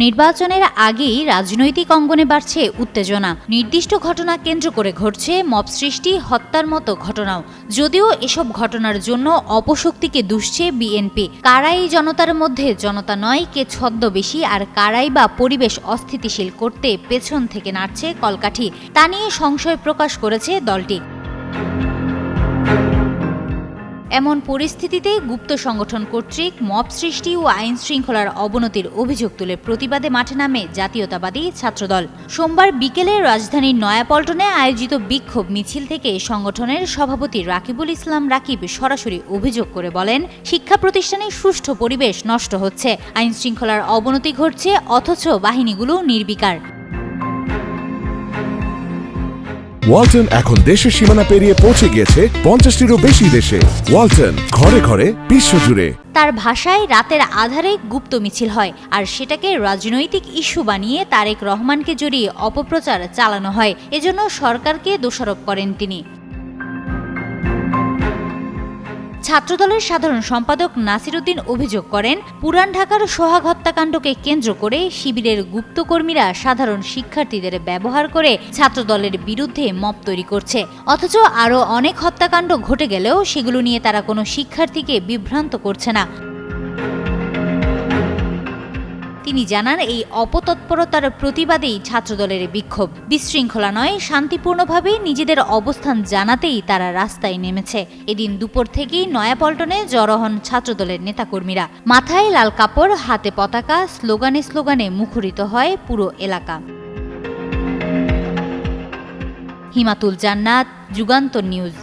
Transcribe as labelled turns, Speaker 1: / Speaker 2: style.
Speaker 1: নির্বাচনের আগেই রাজনৈতিক অঙ্গনে বাড়ছে উত্তেজনা। নির্দিষ্ট ঘটনা কেন্দ্র করে ঘটছে মব সৃষ্টি, হত্যার মতো ঘটনাও। যদিও এসব ঘটনার জন্য অপশক্তিকে দুষছে বিএনপি। কারাই জনতার মধ্যে জনতা নয়, কে ছদ্মবেশী আর কারাই বা পরিবেশ অস্থিতিশীল করতে পেছন থেকে নাড়ছে কলকাঠি, তা নিয়ে সংশয় প্রকাশ করেছে দলটি। এমন পরিস্থিতিতে গুপ্ত সংগঠন কর্তৃক মব সৃষ্টি ও আইন শৃঙ্খলার অবনতির অভিযোগ তুলে প্রতিবাদে মাঠে নামে জাতীয়তাবাদী ছাত্রদল। সোমবার বিকেলে রাজধানীর নয়াপল্টনে আয়োজিত বিক্ষোভ মিছিল থেকে সংগঠনের সভাপতি রাকিবুল ইসলাম রাকিব সরাসরি অভিযোগ করে বলেন, শিক্ষা প্রতিষ্ঠানে সুষ্ঠু পরিবেশ নষ্ট হচ্ছে, আইন শৃঙ্খলার অবনতি ঘটছে, অথচ বাহিনীগুলো নির্বিকার।
Speaker 2: ওয়ালটন এখন দেশের সীমানা পেরিয়ে পৌঁছে গিয়েছে 50টিরও বেশি দেশে। ওয়ালটন, ঘরে ঘরে বিশ্বজুড়ে।
Speaker 1: তার ভাষায় রাতের আধারে গুপ্ত মিছিল হয়, আর সেটাকে রাজনৈতিক ইস্যু বানিয়ে তারেক রহমানকে জড়িয়ে অপপ্রচার চালানো হয়। এজন্য সরকারকে দোষারোপ করেন তিনি। ছাত্রদলের সাধারণ সম্পাদক নাসির উদ্দিন অভিযোগ করেন, পুরান ঢাকার সোহাগ হত্যাকাণ্ডকে কেন্দ্র করে শিবিরের গুপ্তকর্মীরা সাধারণ শিক্ষার্থীদের ব্যবহার করে ছাত্রদলের বিরুদ্ধে মব তৈরি করছে। অথচ আরও অনেক হত্যাকাণ্ড ঘটে গেলেও সেগুলো নিয়ে তারা কোনো শিক্ষার্থীকে বিভ্রান্ত করছে না। তিনি জানান, এই অপতৎপরতার প্রতিবাদেই ছাত্রদলের বিক্ষোভ। বিশৃঙ্খলা নয়, শান্তিপূর্ণভাবে নিজেদের অবস্থান জানাতেই তারা রাস্তায় নেমেছে। এদিন দুপুর থেকেই নয়াপল্টনে জড়ো হন ছাত্রদলের নেতাকর্মীরা। মাথায় লাল কাপড়, হাতে পতাকা, স্লোগানে স্লোগানে মুখরিত হয় পুরো এলাকা। হিমাতুল জান্নাত, যুগান্তর নিউজ।